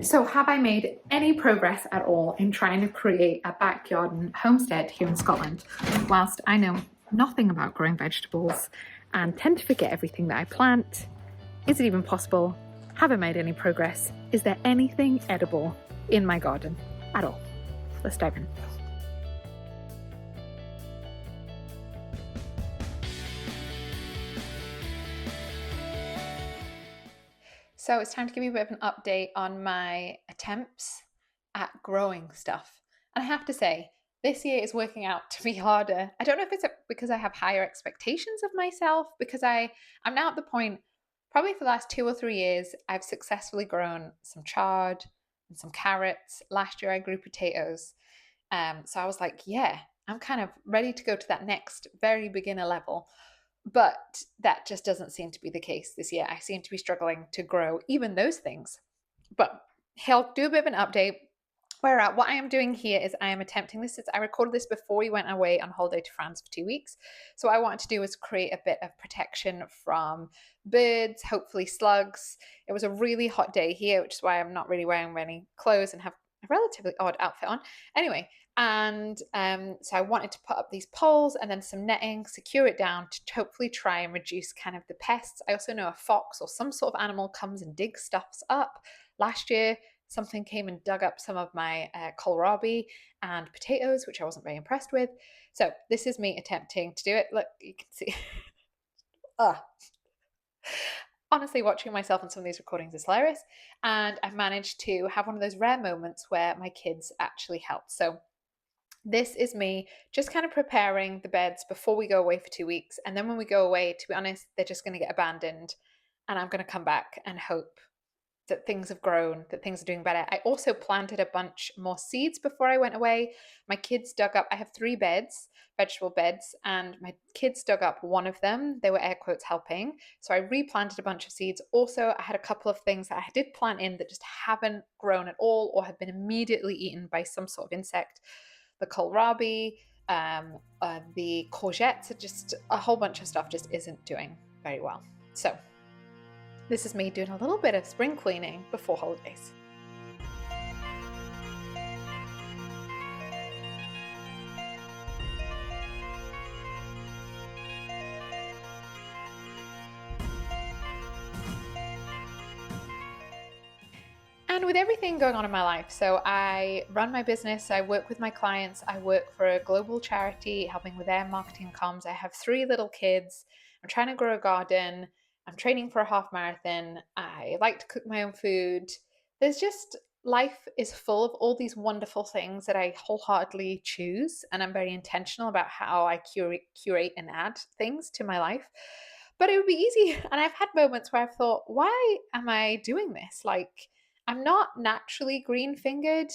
So, have I made any progress at all in trying to create a backyard and homestead here in Scotland? Whilst I know nothing about growing vegetables and tend to forget everything that I plant, is it even possible? Have I made any progress? Is there anything edible in my garden at all? Let's dive in. So it's time to give you a bit of an update on my attempts at growing stuff. And I have to say, this year is working out to be harder. I don't know if it's because I have higher expectations of myself, because I'm now at the point, probably for the last 2 or 3 years, I've successfully grown some chard and some carrots. Last year I grew potatoes. So I was like, yeah, I'm kind of ready to go to that next very beginner level. But that just doesn't seem to be the case this year. I seem to be struggling to grow even those things. But he'll do a bit of an update. Where at what I am doing here is I am attempting this. I recorded this before we went away on holiday to France for 2 weeks. So what I wanted to do was create a bit of protection from birds, hopefully slugs. It was a really hot day here, which is why I'm not really wearing many clothes and have a relatively odd outfit on. Anyway, and so I wanted to put up these poles and then some netting, secure it down to hopefully try and reduce kind of the pests. I also know a fox or some sort of animal comes and digs stuffs up. Last year, something came and dug up some of my kohlrabi and potatoes, which I wasn't very impressed with. So this is me attempting to do it. Look, you can see. Honestly, watching myself on some of these recordings is hilarious. And I've managed to have one of those rare moments where my kids actually helped. So this is me just kind of preparing the beds before we go away for 2 weeks. And then when we go away, to be honest, they're just going to get abandoned. And I'm going to come back and hope that things have grown, that things are doing better. I also planted a bunch more seeds before I went away. My kids dug up, I have 3 beds, vegetable beds, and my kids dug up one of them. They were air quotes helping. So I replanted a bunch of seeds. Also, I had a couple of things that I did plant in that just haven't grown at all or have been immediately eaten by some sort of insect. The kohlrabi, the courgettes, just a whole bunch of stuff just isn't doing very well. So this is me doing a little bit of spring cleaning before holidays. And with everything going on in my life, so I run my business, I work with my clients, I work for a global charity helping with their marketing comms. I have 3 little kids. I'm trying to grow a garden. I'm training for a half marathon. I like to cook my own food. There's just life is full of all these wonderful things that I wholeheartedly choose, and I'm very intentional about how I curate and add things to my life. But it would be easy, and I've had moments where I've thought, why am I doing this? Like, I'm not naturally green fingered.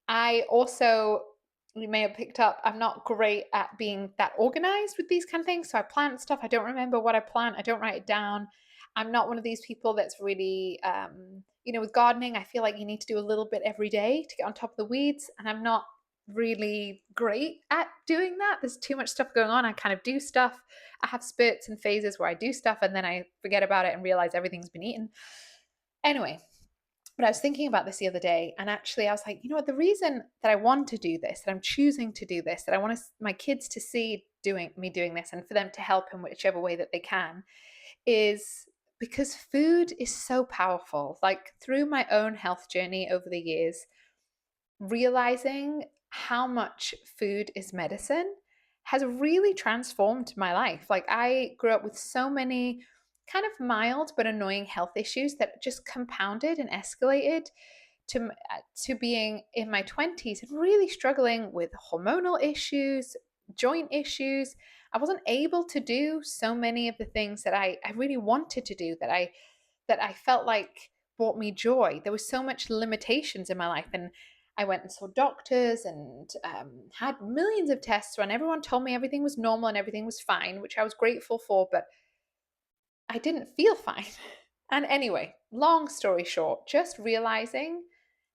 I also, you may have picked up, I'm not great at being that organized with these kind of things. So I plant stuff, I don't remember what I plant, I don't write it down. I'm not one of these people that's really, with gardening, I feel like you need to do a little bit every day to get on top of the weeds. And I'm not really great at doing that. There's too much stuff going on. I kind of do stuff. I have spurts and phases where I do stuff and then I forget about it and realize everything's been eaten. Anyway, but I was thinking about this the other day, and actually, I was like, you know what? The reason that I want to do this, that I'm choosing to do this, that I want my kids to see doing this, and for them to help in whichever way that they can, is because food is so powerful. Like through my own health journey over the years, realizing how much food is medicine has really transformed my life. Like I grew up with so many kind of mild but annoying health issues that just compounded and escalated to being in my 20s and really struggling with hormonal issues, joint issues. I wasn't able to do so many of the things that I really wanted to do, that I felt like brought me joy. There was so much limitations in my life, and I went and saw doctors and had millions of tests run. Everyone told me everything was normal and everything was fine, which I was grateful for, but I didn't feel fine. And anyway, long story short, just realizing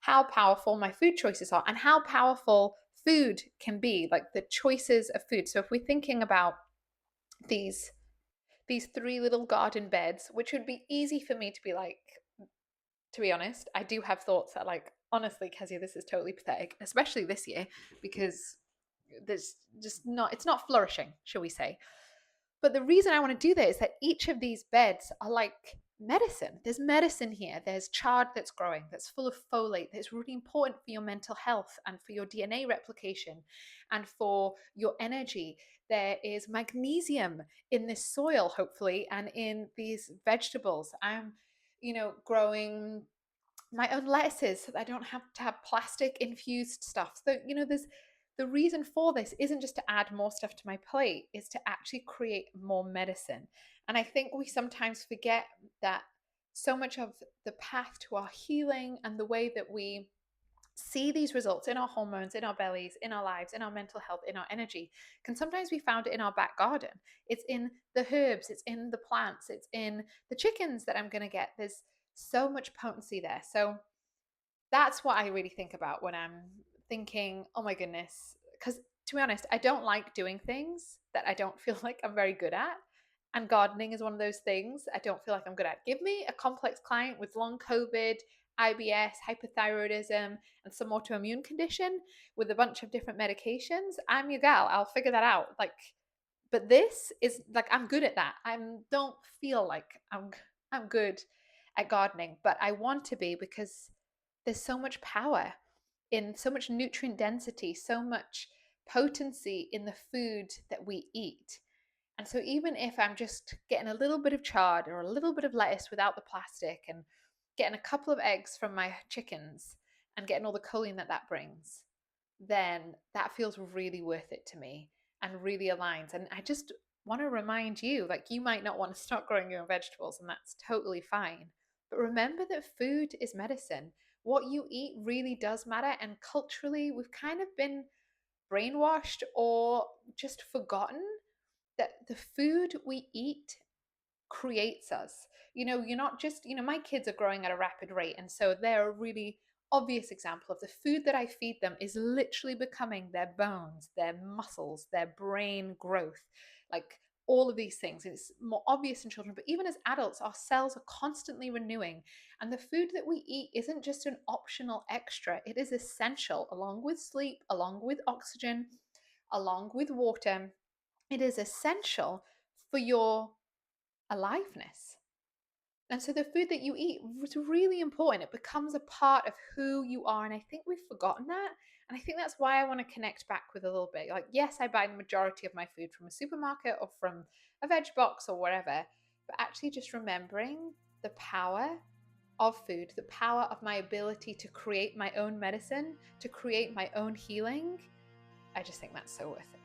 how powerful my food choices are and how powerful food can be, like the choices of food. So if we're thinking about these 3 little garden beds, which would be easy for me to be like, to be honest. I do have thoughts that, like, honestly, Kezia, this is totally pathetic, especially this year, because there's just not, it's not flourishing, shall we say. But the reason I want to do that is that each of these beds are like medicine. There's medicine here. There's chard that's growing, that's full of folate, that's really important for your mental health and for your DNA replication and for your energy. There is magnesium in this soil, hopefully, and in these vegetables. I'm, growing my own lettuces so that I don't have to have plastic infused stuff. So, there's the reason for this isn't just to add more stuff to my plate, is to actually create more medicine. And I think we sometimes forget that so much of the path to our healing and the way that we see these results in our hormones, in our bellies, in our lives, in our mental health, in our energy, can sometimes be found in our back garden. It's in the herbs, it's in the plants, it's in the chickens that I'm going to get. There's so much potency there. So that's what I really think about when I'm thinking, oh my goodness. Because to be honest, I don't like doing things that I don't feel like I'm very good at. And gardening is one of those things I don't feel like I'm good at. Give me a complex client with long COVID, IBS, hypothyroidism, and some autoimmune condition with a bunch of different medications. I'm your gal. I'll figure that out. Like, but this is like, I'm good at that. I don't feel like I'm good at gardening, but I want to be, because there's so much power in so much nutrient density, so much potency in the food that we eat. And so even if I'm just getting a little bit of chard or a little bit of lettuce without the plastic, and getting a couple of eggs from my chickens and getting all the choline that brings, then that feels really worth it to me and really aligns. And I just want to remind you, like, you might not want to start growing your own vegetables, and that's totally fine. But remember that food is medicine. What you eat really does matter. And culturally, we've kind of been brainwashed or just forgotten that the food we eat creates us. You're not just, my kids are growing at a rapid rate. And so they're a really obvious example of the food that I feed them is literally becoming their bones, their muscles, their brain growth, like all of these things. It's more obvious in children, but even as adults, our cells are constantly renewing. And the food that we eat isn't just an optional extra, it is essential, along with sleep, along with oxygen, along with water. It is essential for your aliveness. And so the food that you eat is really important. It becomes a part of who you are. And I think we've forgotten that. And I think that's why I want to connect back with a little bit. Like, yes, I buy the majority of my food from a supermarket or from a veg box or whatever, but actually just remembering the power of food, the power of my ability to create my own medicine, to create my own healing. I just think that's so worth it.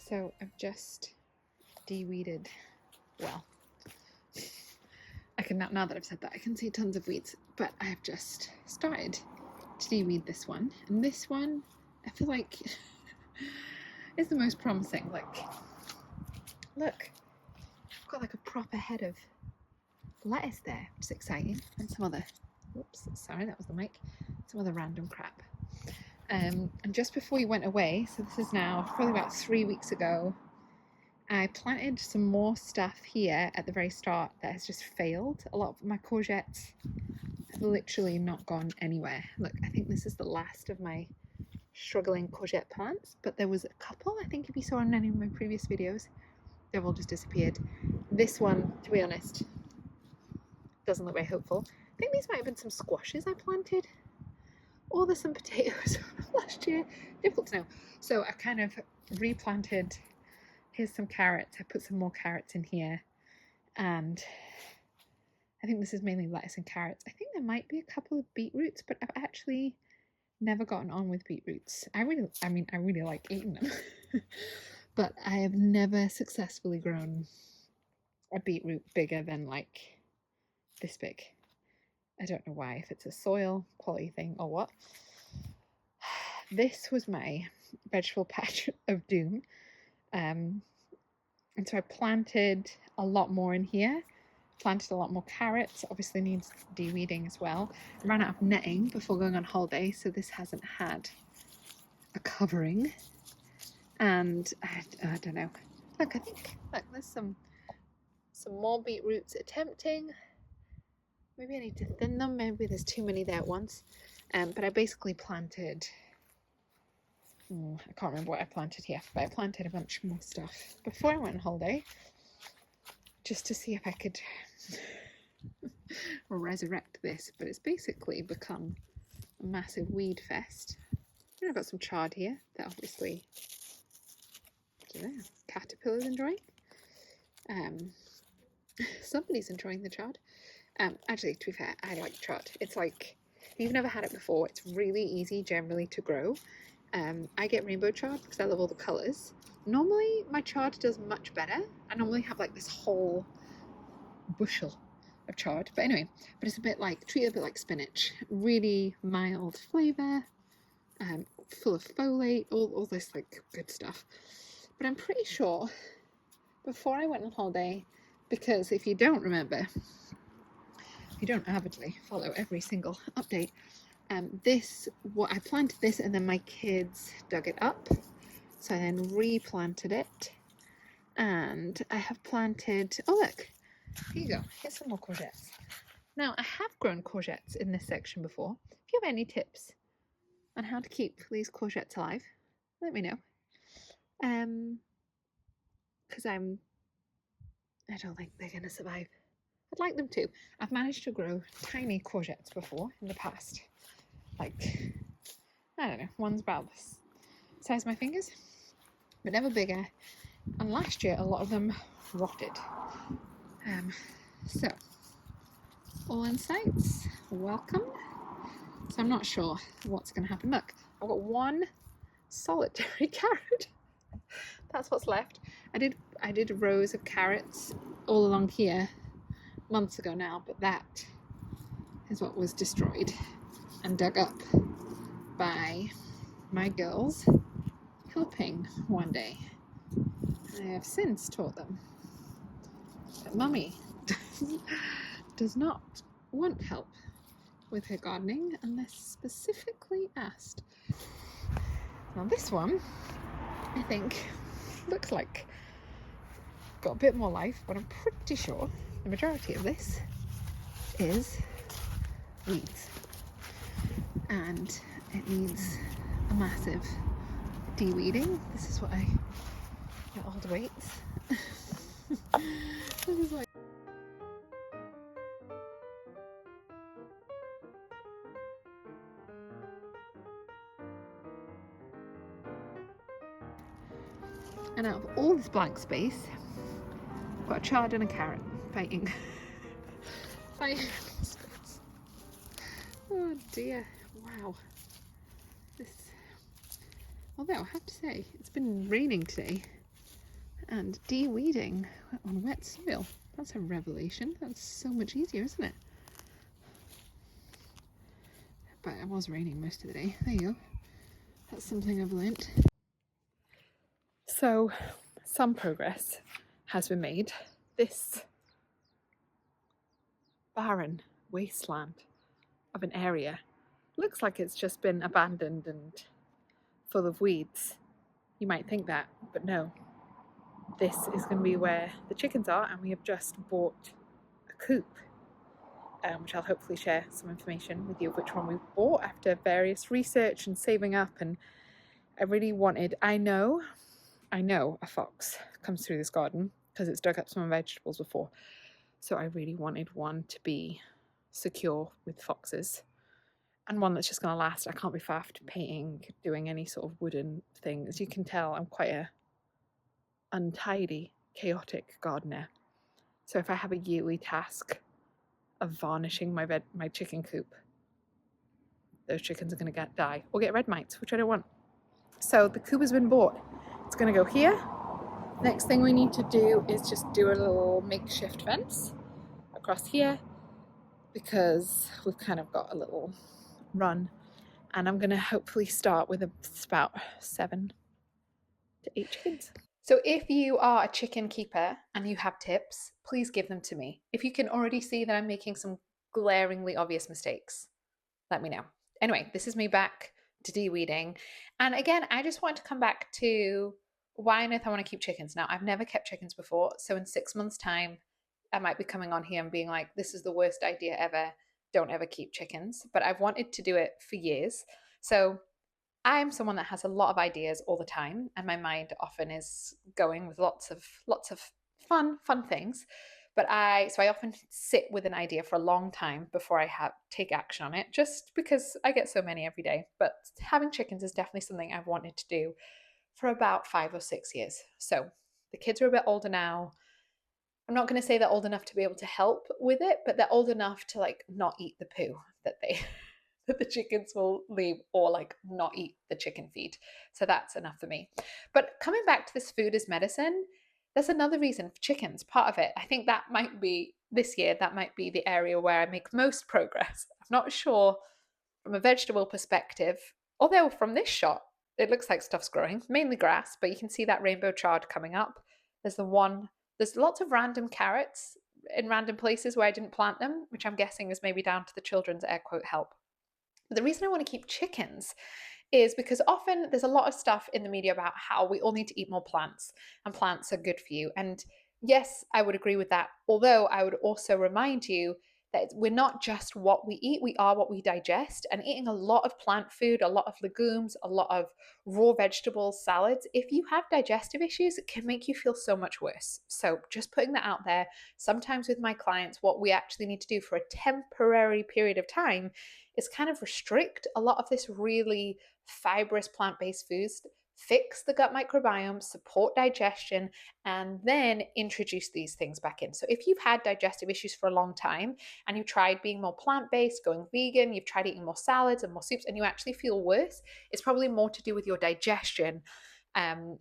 So I've just de-weeded. Well, I can now that I've said that, I can see tons of weeds, but I've just started to de-weed this one, and this one I feel like is the most promising. Like, look, I've got like a proper head of lettuce there, which is exciting, and some other, whoops, sorry, that was the mic, some other random crap. And just before you went away, so this is now probably about 3 weeks ago, I planted some more stuff here at the very start that has just failed. A lot of my courgettes have literally not gone anywhere. Look, I think this is the last of my struggling courgette plants, but there was a couple, I think if you saw in any of my previous videos, they've all just disappeared. This one, to be honest, doesn't look very hopeful. I think these might have been some squashes I planted, or there's some potatoes last year. Difficult to know. So I kind of replanted. Here's some carrots. I put some more carrots in here, and I think this is mainly lettuce and carrots. I think there might be a couple of beetroots, but I've actually never gotten on with beetroots. I really like eating them, but I have never successfully grown a beetroot bigger than like this big. I don't know why, if it's a soil quality thing or what. This was my vegetable patch of doom. And so I planted a lot more in here. Planted a lot more carrots. Obviously needs de-weeding as well. I ran out of netting before going on holiday, so this hasn't had a covering. And I don't know. Look, I think there's some more beetroots attempting. Maybe I need to thin them. Maybe there's too many there at once. But I basically planted. I can't remember what I planted here, but I planted a bunch more stuff before I went on holiday, just to see if I could resurrect this. But it's basically become a massive weed fest. And I've got some chard here that obviously, I don't know, caterpillars enjoying. Somebody's enjoying the chard. Actually, to be fair, I like chard. It's like, if you've never had it before, it's really easy generally to grow. I get rainbow chard because I love all the colours. Normally my chard does much better. I normally have like this whole bushel of chard, but anyway, but it's a bit like, treat it a bit like spinach. Really mild flavour, full of folate, all this like good stuff. But I'm pretty sure before I went on holiday, because if you don't remember, if you don't avidly follow every single update, I planted this and then my kids dug it up, so I then replanted it, and I have planted, oh look, here you go, here's some more courgettes. Now I have grown courgettes in this section before. If you have any tips on how to keep these courgettes alive, let me know, because I don't think they're gonna survive. I'd like them to. I've managed to grow tiny courgettes before in the past. Like, I don't know, one's about the size of my fingers, but never bigger. And last year, a lot of them rotted. So, all insights, welcome. So I'm not sure what's going to happen. Look, I've got one solitary carrot. That's what's left. I did rows of carrots all along here months ago now, but that is what was destroyed and dug up by my girls helping one day. And I have since taught them that Mummy does not want help with her gardening unless specifically asked. Now this one, I think, looks like got a bit more life, but I'm pretty sure the majority of this is weeds. And it needs a massive de-weeding. This is what I get all the weights. This is like and out of all this blank space, I've got a chard and a carrot fighting. Fighting. Oh dear, wow. Although I have to say, it's been raining today, and de-weeding on wet soil, that's a revelation. That's so much easier, isn't it? But it was raining most of the day. There you go. That's something I've learnt. So, some progress has been made. This barren wasteland of an area looks like it's just been abandoned and full of weeds. You might think that, but no. This is going to be where the chickens are, and we have just bought a coop, which I'll hopefully share some information with you of which one we bought after various research and saving up. And I really wanted, I know a fox comes through this garden because it's dug up some vegetables before, so I really wanted one to be secure with foxes, and one that's just going to last. I can't be faffed painting, doing any sort of wooden thing. As you can tell, I'm quite a untidy, chaotic gardener. So if I have a yearly task of varnishing my chicken coop, those chickens are going to die or get red mites, which I don't want. So the coop has been bought. It's going to go here. Next thing we need to do is just do a little makeshift fence across here, because we've kind of got a little run, and I'm going to hopefully start with about 7 to 8 chickens. So if you are a chicken keeper and you have tips, please give them to me. If you can already see that I'm making some glaringly obvious mistakes, let me know. Anyway, this is me back to de-weeding. And again, I just want to come back to why on earth I want to keep chickens. Now, I've never kept chickens before. So in 6 months' time, I might be coming on here and being like, this is the worst idea ever. Don't ever keep chickens. But I've wanted to do it for years. So I'm someone that has a lot of ideas all the time, and my mind often is going with lots of fun things. But I often sit with an idea for a long time before I take action on it, just because I get so many every day. But having chickens is definitely something I've wanted to do for about 5 or 6 years. So the kids are a bit older now. I'm not going to say they're old enough to be able to help with it, but they're old enough to like not eat the poo that they that the chickens will leave, or like not eat the chicken feed. So that's enough for me. But coming back to this food as medicine, there's another reason for chickens, part of it. I think that might be this year, that might be the area where I make most progress. I'm not sure from a vegetable perspective, although from this shot, it looks like stuff's growing, mainly grass, but you can see that rainbow chard coming up. There's lots of random carrots in random places where I didn't plant them, which I'm guessing is maybe down to the children's air quote help. But the reason I want to keep chickens is because often there's a lot of stuff in the media about how we all need to eat more plants and plants are good for you. And yes, I would agree with that. Although I would also remind you that we're not just what we eat, we are what we digest. And eating a lot of plant food, a lot of legumes, a lot of raw vegetables, salads, if you have digestive issues, it can make you feel so much worse. So just putting that out there, sometimes with my clients, what we actually need to do for a temporary period of time is kind of restrict a lot of this really fibrous plant-based foods, fix the gut microbiome, support digestion, and then introduce these things back in. So if you've had digestive issues for a long time and you've tried being more plant-based, going vegan, you've tried eating more salads and more soups, and you actually feel worse, it's probably more to do with your digestion,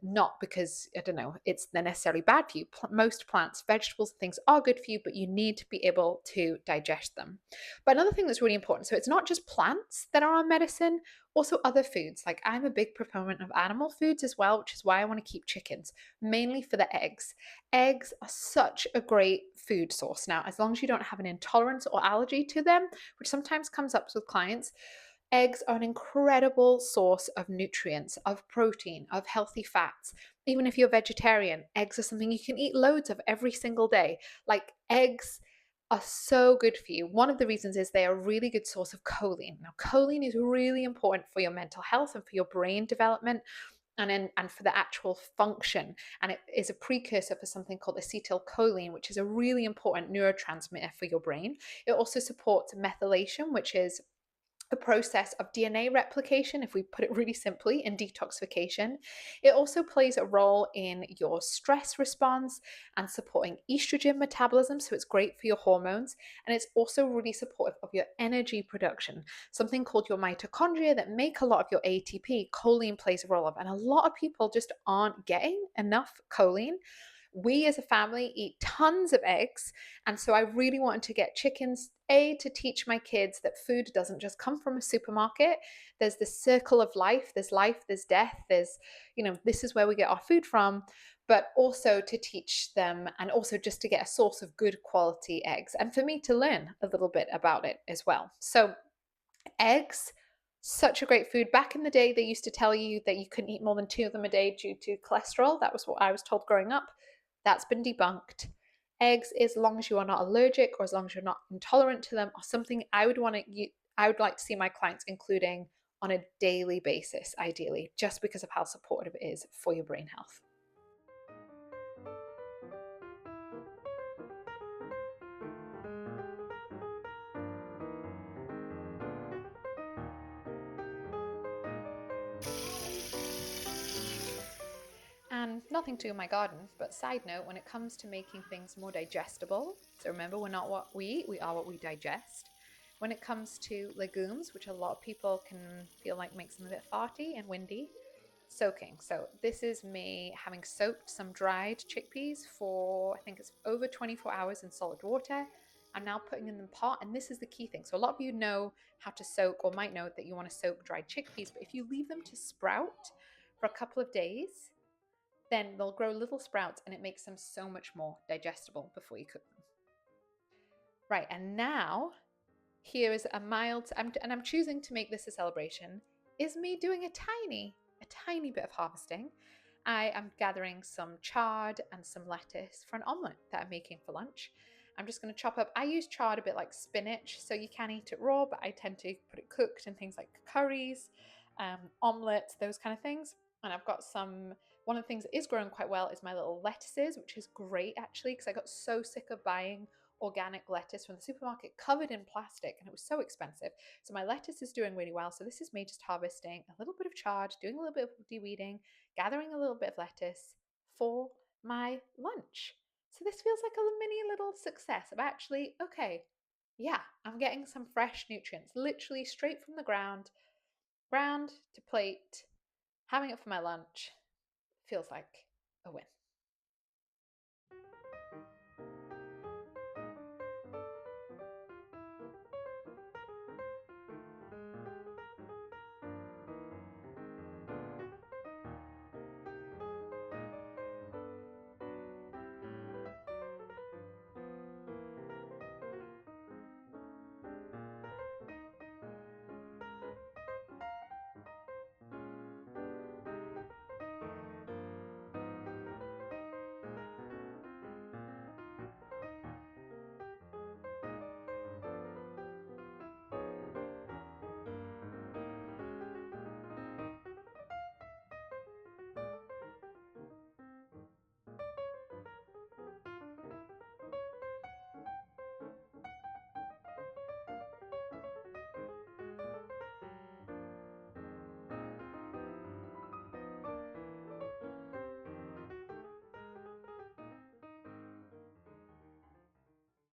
not because, I don't know, they're necessarily bad for you. Most plants, vegetables, and things are good for you, but you need to be able to digest them. But another thing that's really important, so it's not just plants that are on medicine, also other foods. Like I'm a big proponent of animal foods as well, which is why I want to keep chickens, mainly for the eggs. Eggs are such a great food source. Now, as long as you don't have an intolerance or allergy to them, which sometimes comes up with clients, eggs are an incredible source of nutrients, of protein, of healthy fats. Even if you're vegetarian, eggs are something you can eat loads of every single day. Like eggs are so good for you. One of the reasons is they are a really good source of choline. Now, choline is really important for your mental health and for your brain development and for the actual function. And it is a precursor for something called acetylcholine, which is a really important neurotransmitter for your brain. It also supports methylation, which is a process of DNA replication, if we put it really simply, and detoxification. It also plays a role in your stress response and supporting estrogen metabolism, so it's great for your hormones. And it's also really supportive of your energy production, something called your mitochondria that make a lot of your ATP. Choline plays a role of, and a lot of people just aren't getting enough choline. We as a family eat tons of eggs, and so I really wanted to get chickens, to teach my kids that food doesn't just come from a supermarket. There's this circle of life, there's death, this is where we get our food from, but also to teach them and also just to get a source of good quality eggs and for me to learn a little bit about it as well. So eggs, such a great food. Back in the day, they used to tell you that you couldn't eat more than 2 of them a day due to cholesterol. That was what I was told growing up. That's been debunked. Eggs, as long as you are not allergic or as long as you're not intolerant to them, are something I would like to see my clients including on a daily basis, ideally, just because of how supportive it is for your brain health. And nothing to do in my garden, but side note, when it comes to making things more digestible, so remember, we're not what we eat, we are what we digest. When it comes to legumes, which a lot of people can feel like makes them a bit farty and windy, soaking. So this is me having soaked some dried chickpeas for, I think it's over 24 hours in solid water. I'm now putting in the pot, and this is the key thing. So a lot of you know how to soak or might know that you want to soak dried chickpeas, but if you leave them to sprout for a couple of days, then they'll grow little sprouts and it makes them so much more digestible before you cook them. Right, and now here is a mild, and I'm choosing to make this a celebration, is me doing a tiny bit of harvesting. I am gathering some chard and some lettuce for an omelette that I'm making for lunch. I'm just going to chop up, I use chard a bit like spinach, so you can eat it raw, but I tend to put it cooked in things like curries, omelettes, those kind of things. And I've got some, one of the things that is growing quite well is my little lettuces, which is great actually, because I got so sick of buying organic lettuce from the supermarket covered in plastic and it was so expensive. So my lettuce is doing really well. So this is me just harvesting a little bit of chard, doing a little bit of de-weeding, gathering a little bit of lettuce for my lunch. So this feels like a mini little success of actually, okay, yeah, I'm getting some fresh nutrients, literally straight from the ground to plate, having it for my lunch. Feels like a win.